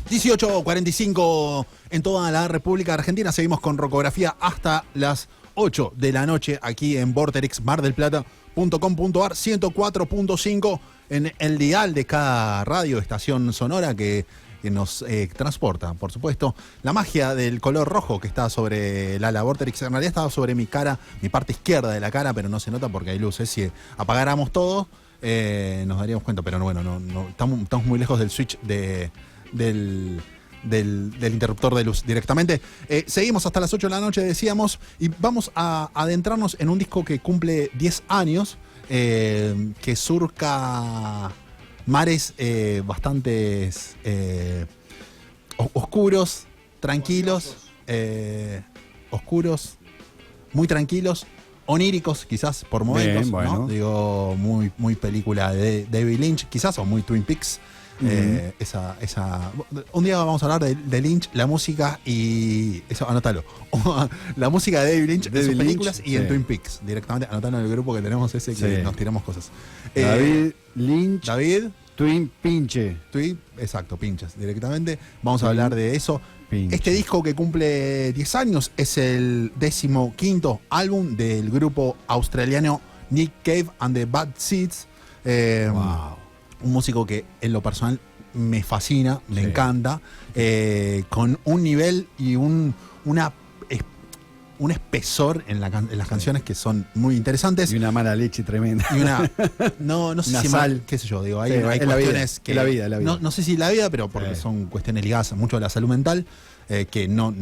18:45 en toda la República Argentina. Seguimos con Rocografía hasta las 8 de la noche aquí en Vorterix, mardelplata.com.ar, 104.5 en el dial de cada radio, estación sonora que nos transporta, por supuesto, la magia del color rojo que está sobre el ala Vorterix. En realidad está sobre mi cara, mi parte izquierda de la cara, pero no se nota porque hay luces. Si apagáramos todo, nos daríamos cuenta, pero bueno, no estamos muy lejos del switch del interruptor de luz directamente. Seguimos hasta las 8 de la noche, decíamos, y vamos a adentrarnos en un disco que cumple 10 años, que surca mares bastante oscuros, tranquilos, oscuros, muy tranquilos, oníricos quizás por momentos. Bien, bueno, ¿no? Digo, muy película de David Lynch quizás, o muy Twin Peaks. Un día vamos a hablar de Lynch, la música y eso, anótalo. La música de David Lynch en sus películas y en Twin Peaks. Directamente anotalo en el grupo que tenemos ese que nos tiramos cosas. David Lynch. David Twin Pinche. Exacto, pinches. Directamente vamos a hablar de eso. Pinche. Este disco que cumple 10 años es el 15º álbum del grupo australiano Nick Cave and the Bad Seeds. Wow. Un músico que en lo personal me fascina, me encanta, con un nivel y un espesor en las canciones que son muy interesantes. Y una mala leche tremenda. Y no sé si mal, qué sé yo, digo, hay cuestiones que... La vida. No sé si la vida, pero porque son cuestiones ligadas mucho a la salud mental, que no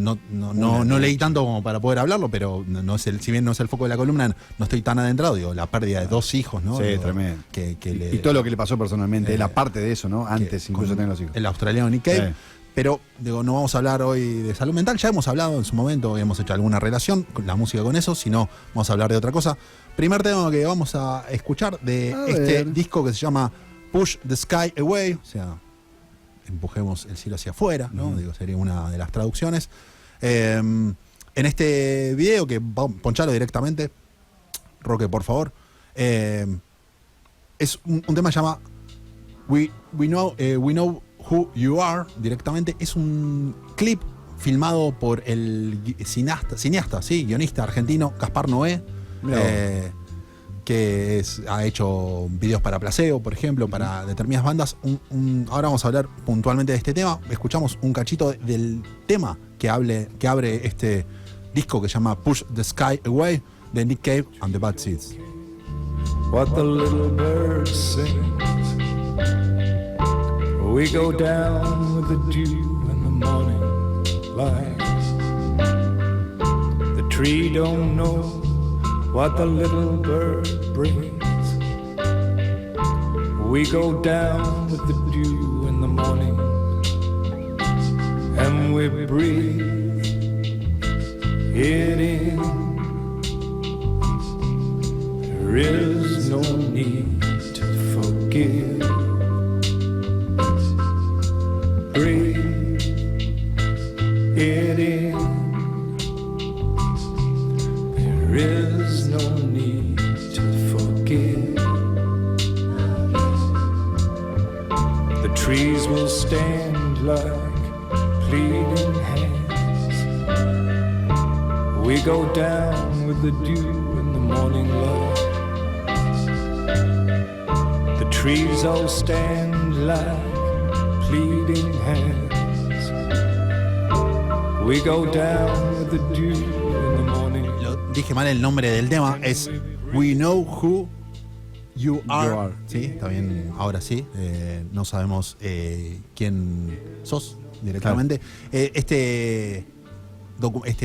leí tanto como para poder hablarlo, pero si bien no es el foco de la columna, no estoy tan adentrado, digo, la pérdida de 2 hijos, ¿no? Sí, Digo, tremendo. Y todo lo que le pasó personalmente, la parte de eso, ¿no? Antes incluso de tener los hijos. El australiano Nick Cave. Pero digo, no vamos a hablar hoy de salud mental, ya hemos hablado en su momento, hemos hecho alguna relación con la música con eso, si no, vamos a hablar de otra cosa. Primer tema que vamos a escuchar de este disco que se llama Push the Sky Away, o sea, empujemos el cielo hacia afuera, ¿no? Digo, sería una de las traducciones. En este video, que ponchalo directamente, Roque, por favor, es un tema que se llama We Know Who You Are, directamente. Es un clip filmado por el cineasta, guionista argentino Gaspar Noé, que ha hecho videos para Placebo, por ejemplo, para determinadas bandas. Ahora vamos a hablar puntualmente de este tema. Escuchamos un cachito del tema que abre este disco que se llama Push the Sky Away, de Nick Cave and the Bad Seeds. What the little bird sings, we go down with the dew in the morning light. The tree don't know what the little bird brings. We go down with the dew in the morning, and we breathe it in. There is no need to forgive. Breathe it in. There is no need to forgive. The trees will stand like pleading hands. We go down with the dew in the morning light. The trees all stand like pleading hands. We go down with the dew in the morning. Dije mal el nombre del tema, es We Know Who You Are. Sí, está bien, ahora sí. No sabemos quién sos directamente. Claro. Este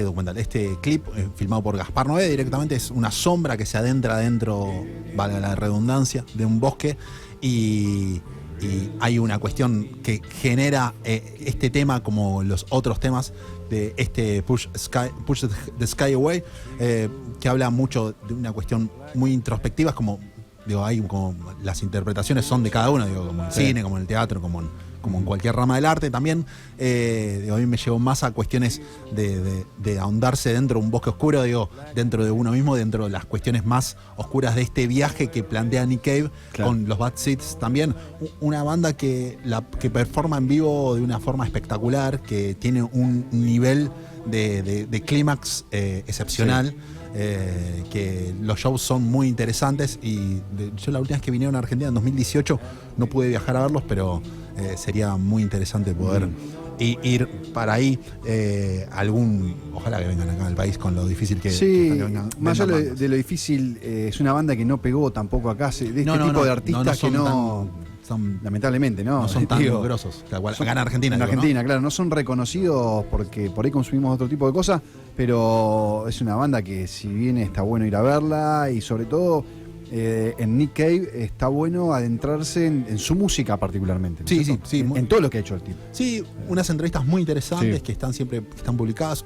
documental, este clip filmado por Gaspar Noé, directamente es una sombra que se adentra dentro, valga la redundancia, de un bosque, y hay una cuestión que genera este tema, como los otros temas de este Push the Sky Away, que habla mucho de una cuestión muy introspectiva. Es como, digo, hay como las interpretaciones son de cada uno, digo, como en el cine, como en el teatro, como como en cualquier rama del arte también. A mí me llevó más a cuestiones de ahondarse dentro de un bosque oscuro, dentro de uno mismo, dentro de las cuestiones más oscuras de este viaje que plantea Nick Cave, con los Bad Seeds también. Una banda que performa en vivo de una forma espectacular, que tiene un nivel de clímax excepcional. Que los shows son muy interesantes y yo la última vez que vinieron a Argentina en 2018 no pude viajar a verlos, pero sería muy interesante poder ir para ahí. Ojalá que vengan acá al país, con lo difícil que vengan. Más allá de lo difícil, es una banda que no pegó tampoco acá, de este tipo de artistas que lamentablemente no son tan grosos. Acá en Argentina. En Argentina, claro, no son reconocidos porque por ahí consumimos otro tipo de cosas, pero es una banda que, si bien está bueno ir a verla, y sobre todo en Nick Cave está bueno adentrarse en su música particularmente. Sí. En todo lo que ha hecho el tipo. Sí, unas entrevistas muy interesantes que están publicadas.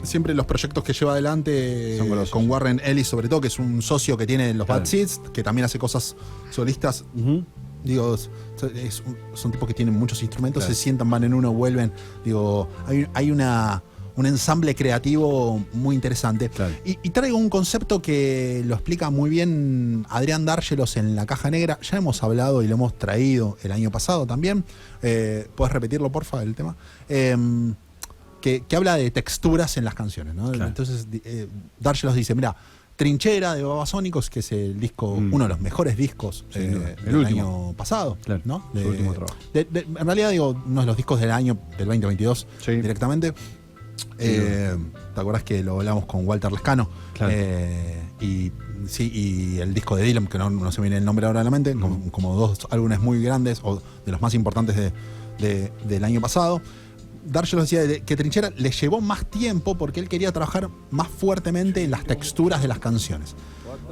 Siempre los proyectos que lleva adelante con Warren Ellis, sobre todo, que es un socio que tiene los Bad Seeds, que también hace cosas solistas. Son tipos que tienen muchos instrumentos, se sientan, van en uno, vuelven. Hay un ensamble creativo muy interesante. Y traigo un concepto que lo explica muy bien Adrián Dárgelos en La Caja Negra. Ya hemos hablado y lo hemos traído el año pasado también. ¿Puedes repetirlo, porfa, el tema? Que habla de texturas en las canciones, ¿no? Entonces Dárgelos dice, mira, Trinchera de Babasónicos, que es el disco, uno de los mejores discos del año pasado, ¿no? Su último trabajo. En realidad, uno de los discos del año del 2022 directamente. ¿Te acordás que lo hablamos con Walter Lescano? Y el disco de Dylan, que no se me viene el nombre ahora a la mente, como dos álbumes muy grandes, o de los más importantes del año pasado. Dárgelos decía que Trinchera le llevó más tiempo porque él quería trabajar más fuertemente en las texturas de las canciones.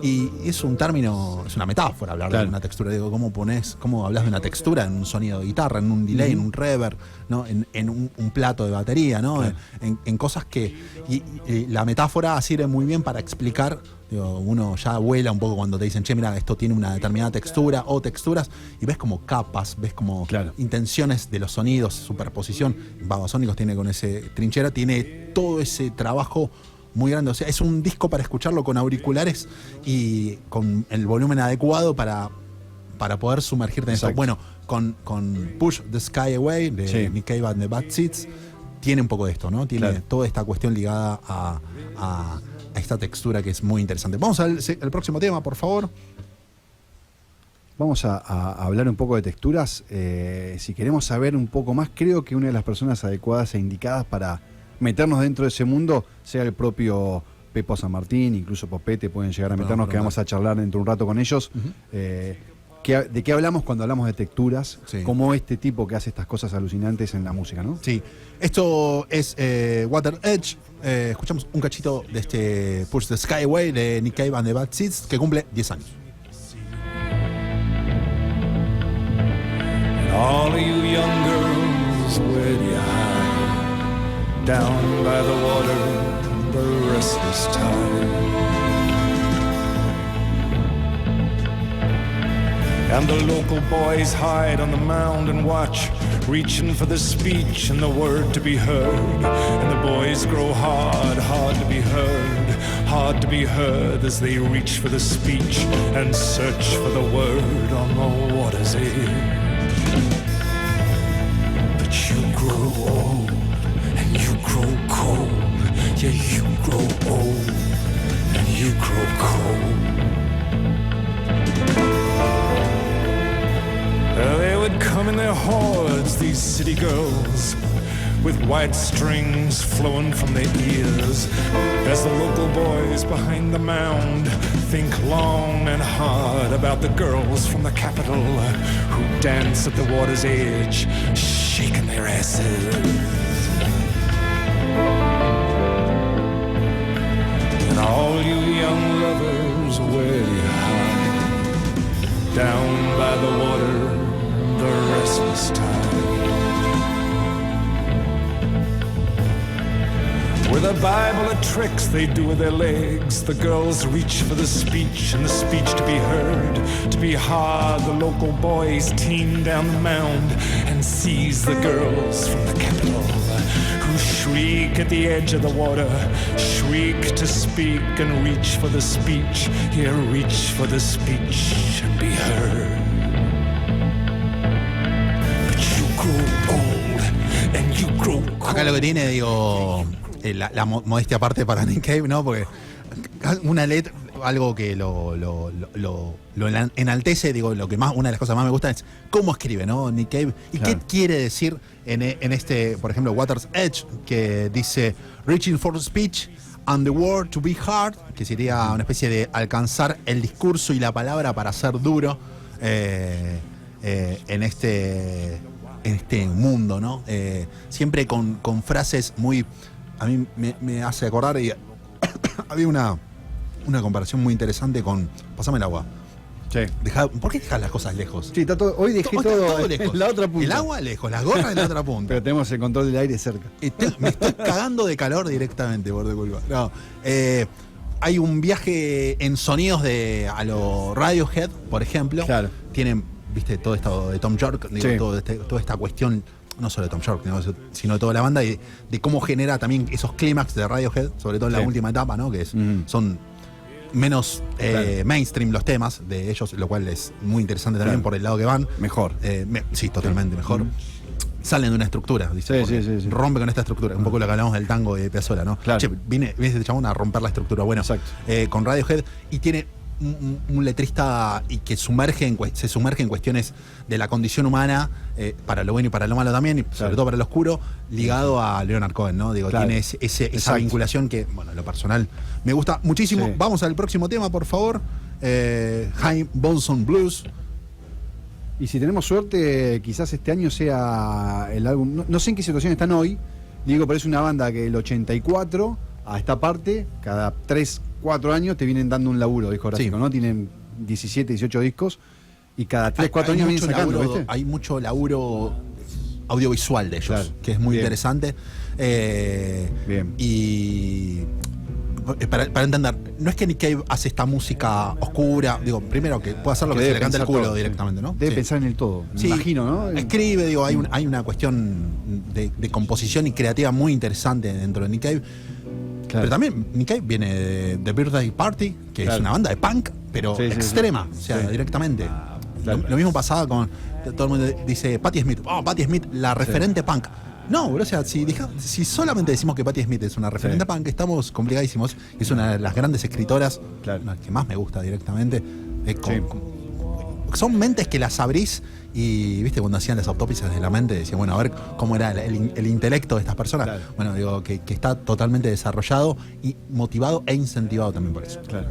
Y es un término, es una metáfora hablar de una textura. ¿Cómo hablas de una textura en un sonido de guitarra, en un delay, en un reverb, ¿no? en un plato de batería, ¿no? En cosas que. Y la metáfora sirve muy bien para explicar. Uno ya vuela un poco cuando te dicen, che, mira, esto tiene una determinada textura o texturas, y ves como capas, ves como intenciones de los sonidos, superposición. Babasónicos tiene con ese Trinchera, tiene todo ese trabajo muy grande. O sea, es un disco para escucharlo con auriculares y con el volumen adecuado para poder sumergirte en eso. Bueno, con Push the Sky Away de Nick Cave and the Bad Seeds tiene un poco de esto, ¿no? Tiene toda esta cuestión ligada a esta textura que es muy interesante. Vamos al próximo tema, por favor. Vamos a hablar un poco de texturas. Si queremos saber un poco más, creo que una de las personas adecuadas e indicadas para meternos dentro de ese mundo sea el propio Pepo San Martín, incluso Popete pueden llegar a meternos, que vamos a charlar dentro de un rato con ellos. ¿De qué hablamos cuando hablamos de texturas? Como este tipo que hace estas cosas alucinantes en la música, ¿no? Sí, esto es Water Edge. Escuchamos un cachito de este Push the Sky Away de Nick Cave and the Bad Seeds, que cumple 10 años. All you young girls, where do you hide? Down by the water, the restless tide. And the local boys hide on the mound and watch, reaching for the speech and the word to be heard. And the boys grow hard to be heard as they reach for the speech and search for the word on the water's edge. But you grow old and you grow cold. Yeah, you grow old and you grow cold. They would come in their hordes, these city girls, with white strings flowing from their ears, as the local boys behind the mound think long and hard about the girls from the capital who dance at the water's edge, shaking their asses. And all you young lovers, where do you hide? Down by the water, the restless tide. With a Bible of tricks they do with their legs. The girls reach for the speech, and the speech to be heard. To be hard, the local boys team down the mound and seize the girls from the capital, who shriek at the edge of the water, shriek to speak and reach for the speech. Here, reach for the speech and be heard. But you grow old and you grow cold. Acá lo que tiene, digo, la modestia aparte para Nick Cave, ¿no? Porque una letra, algo que lo enaltece, digo, lo que más, una de las cosas más me gusta es cómo escribe, ¿no? Nick Cave. ¿Y claro, qué quiere decir en este, por ejemplo, Water's Edge, que dice reaching for speech and the word to be hard, que sería una especie de alcanzar el discurso y la palabra para ser duro en este mundo, ¿no? Siempre con frases muy... A mí me hace acordar, y había una comparación muy interesante con... Pásame el agua. Sí. ¿Por qué dejas las cosas lejos? Sí, hoy dejé todo lejos. En la otra punta. El agua lejos, la gorra en la otra punta. Pero tenemos el control del aire cerca. Me estoy cagando de calor directamente por tu culpa. No, hay un viaje en sonidos a lo Radiohead, por ejemplo. Claro. Tienen, viste, todo esto de Tom York, digo, sí, toda esta cuestión, no solo de Tom York, sino de toda la banda, y de cómo genera también esos clímax de Radiohead, sobre todo en la última etapa, ¿no? Que son menos mainstream los temas de ellos, lo cual es muy interesante también por el lado que van. Mejor. Sí, totalmente mejor. Salen de una estructura, dice. Sí. Rompe con esta estructura. Un poco lo que hablamos del tango de Piazzolla, ¿no? Claro. Che, viene este chabón a romper la estructura. Bueno, con Radiohead, y tiene un letrista y que se sumerge en cuestiones de la condición humana, para lo bueno y para lo malo también, y sobre todo para lo oscuro, ligado a Leonard Cohen, ¿no? Digo, tiene esa vinculación que, bueno, en lo personal me gusta muchísimo. Sí. Vamos al próximo tema, por favor. High Bonson Blues. Y si tenemos suerte, quizás este año sea el álbum. No sé en qué situación están hoy. Digo, pero es una banda que el 84 a esta parte, cada 3-4 años te vienen dando un laburo discográfico, ¿no? Tienen 17, 18 discos y cada 3-4 años vienen sacando, laburo, ¿viste? Hay mucho laburo audiovisual de ellos, claro, que es muy interesante. Bien. Y para entender, no es que Nick Cave hace esta música oscura, digo, primero que puede hacer lo que se le canta el culo todo, directamente, ¿no? Debe pensar en el todo, me imagino, ¿no? Escribe, digo, hay una cuestión de composición y creativa muy interesante dentro de Nick Cave. Claro. Pero también Nick Cave viene de Birthday Party, que es una banda de punk, pero extrema, o sea, directamente. Lo mismo pasaba con, todo el mundo dice Patti Smith, Patti Smith, la referente punk. No, bro, o sea, si solamente decimos que Patti Smith es una referente punk, estamos complicadísimos. Es una de las grandes escritoras, la que más me gusta directamente. Son mentes que las abrís y, viste, cuando hacían las autopsias de la mente, decían, bueno, a ver cómo era el intelecto de estas personas. Claro. Bueno, digo, que está totalmente desarrollado y motivado e incentivado también por eso. Claro.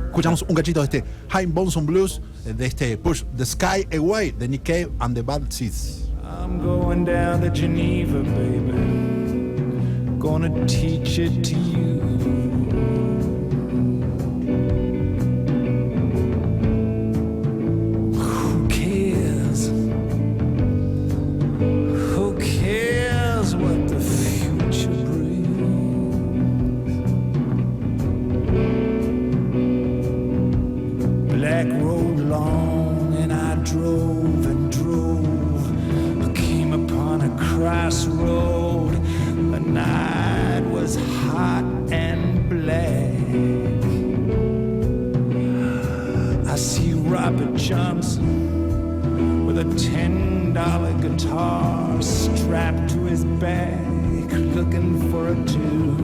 Escuchamos un cachito de este High Bonson Blues, de este Push the Sky Away, de Nick Cave and the Bad Seeds. I'm going down to Geneva, baby. Gonna teach it to you. Who cares? Who cares what the future brings? Black road long and I drove and drove. A crossroad, the night was hot and black. I see Robert Johnson with a $10 guitar strapped to his back, looking for a tune.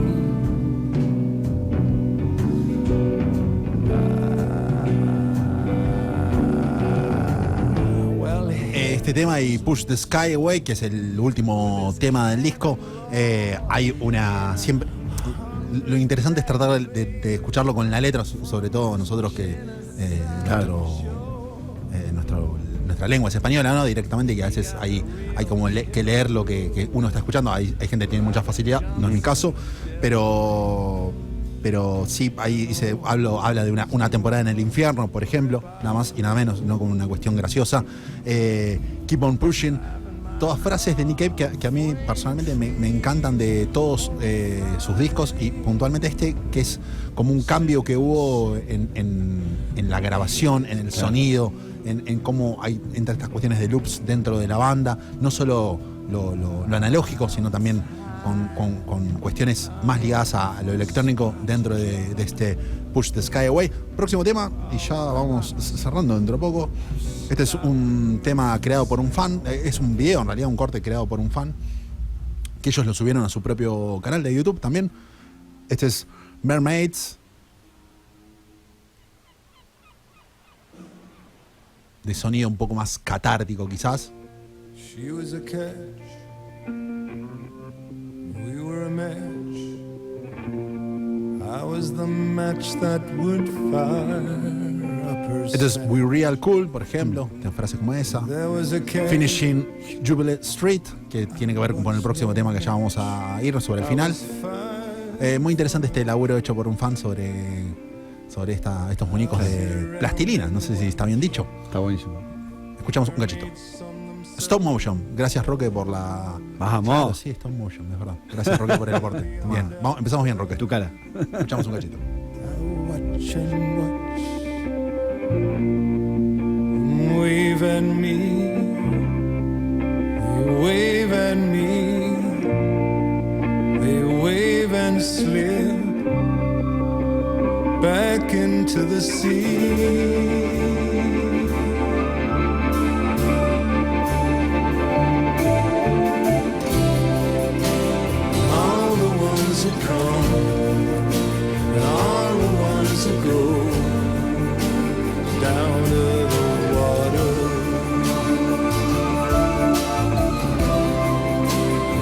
Este tema y Push the Sky Away, que es el último tema del disco, hay una... siempre lo interesante es tratar de escucharlo con la letra, sobre todo nosotros que nuestra lengua es española, ¿no? Directamente, que a veces hay como que leer lo que uno está escuchando. Hay gente que tiene mucha facilidad, no es mi caso, pero sí, ahí habla de una temporada en el infierno, por ejemplo, nada más y nada menos, no como una cuestión graciosa. Keep on Pushing todas frases de Nick Cave que a mí personalmente me encantan de todos sus discos, y puntualmente este, que es como un cambio que hubo en la grabación, en el sonido, en cómo hay entre estas cuestiones de loops dentro de la banda, no solo lo analógico, sino también con cuestiones más ligadas a lo electrónico dentro de este Push the Sky Away. Próximo tema, y ya vamos cerrando dentro de poco. Este es un tema creado por un fan, es un video en realidad, un corte creado por un fan, que ellos lo subieron a su propio canal de YouTube también. Este es Mermaids, de sonido un poco más catártico quizás. She was a catch, we were a match. I was the match that would fire up her Este es sack. We Real Cool, por ejemplo, una frase como esa. There was a catch. Finishing Jubilee Street, que tiene que ver con el próximo tema que ya vamos a ir sobre el final. Muy interesante este laburo hecho por un fan sobre estos muñecos de plastilina, no sé si está bien dicho. Está buenísimo. Escuchamos un cachito. Stop Motion, gracias Roque por la... Vamos. Claro, sí, Stop Motion, es verdad. Gracias Roque por el aporte. Bien, empezamos bien Roque. Tu cara. Escuchamos un cachito. Watch and watch. Wave at me. You wave at me. They wave and slip back into the sea. All the ones that come and all the ones that go down to the water,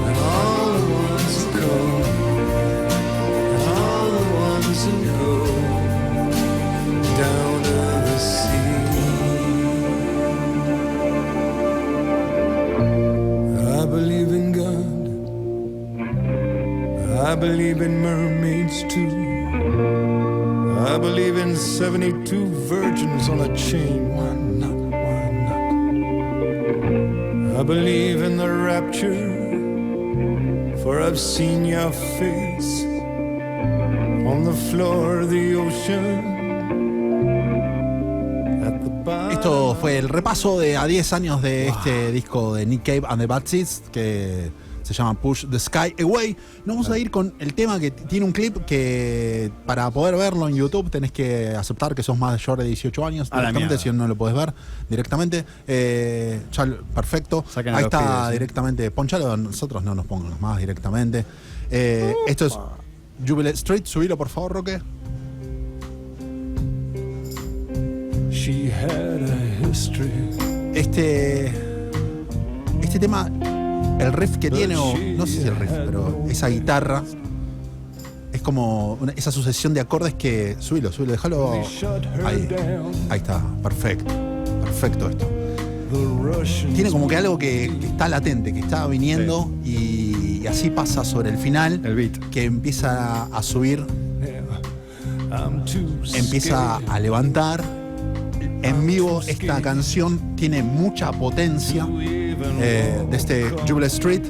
and all the ones that come and all the ones that go down to the sea. I believe in God, I believe in mermaids too. I believe in 72 virgins on a chain. Why not? Why not? I believe in the rapture, for I've seen your face on the floor of the ocean. At the bottom. Esto fue el repaso de a 10 años de este disco de Nick Cave and the Bad Seeds, que se llama Push the Sky Away. Nos vamos a ir con el tema que tiene un clip que para poder verlo en YouTube tenés que aceptar que sos mayor de 18 años A la directamente, mierda. si no lo podés ver directamente. Perfecto. Saquen a Ahí los está pibes, ¿sí? directamente. Ponchalo, nosotros no nos pongan más directamente. Esto es Jubilee Street. Subilo por favor, Roque. She had a history. Este tema, el riff que tiene, o no sé si el riff, pero esa guitarra es como esa sucesión de acordes que... Subilo, déjalo ahí. Ahí está, perfecto esto. Tiene como que algo que está latente, que está viniendo, y así pasa sobre el final, El beat. que empieza a subir, empieza a levantar. En vivo esta canción tiene mucha potencia, de este Jubilee Street,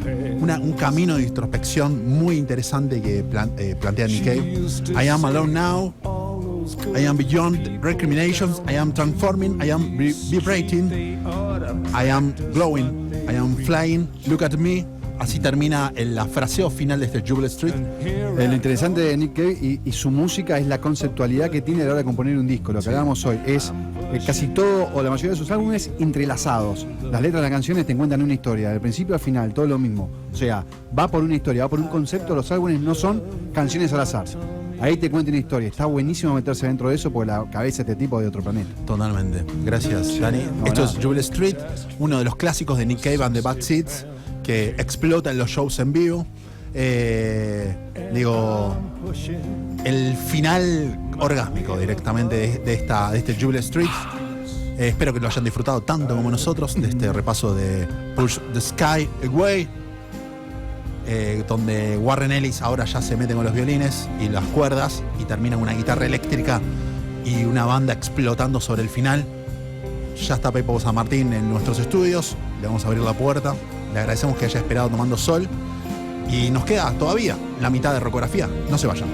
un camino de introspección muy interesante que plantea Nick Cave. I am alone now, I am beyond recriminations, I am transforming, I am vibrating, I am glowing, I am flying, look at me. Así termina el fraseo final de este Jubilee Street. Lo interesante de Nick Cave y su música es la conceptualidad que tiene a la hora de componer un disco. Lo que hablábamos hoy es casi todo o la mayoría de sus álbumes entrelazados. Las letras de las canciones te cuentan una historia, del principio al final, todo lo mismo. O sea, va por una historia, va por un concepto. Los álbumes no son canciones al azar. Ahí te cuenta una historia. Está buenísimo meterse dentro de eso porque la cabeza de este tipo es de otro planeta. Totalmente. Gracias, Dani. Esto es Jubilee Street, uno de los clásicos de Nick Cave and the Bad Seeds, que explota en los shows en vivo. El final orgásmico directamente de este Jubilee Street. Espero que lo hayan disfrutado tanto como nosotros de este repaso de Push the Sky Away, donde Warren Ellis ahora ya se mete con los violines y las cuerdas y termina una guitarra eléctrica y una banda explotando sobre el final. Ya está Pepo San Martín en nuestros estudios, le vamos a abrir la puerta. Le agradecemos que haya esperado tomando sol. Y nos queda todavía la mitad de Rocografía. No se vayan.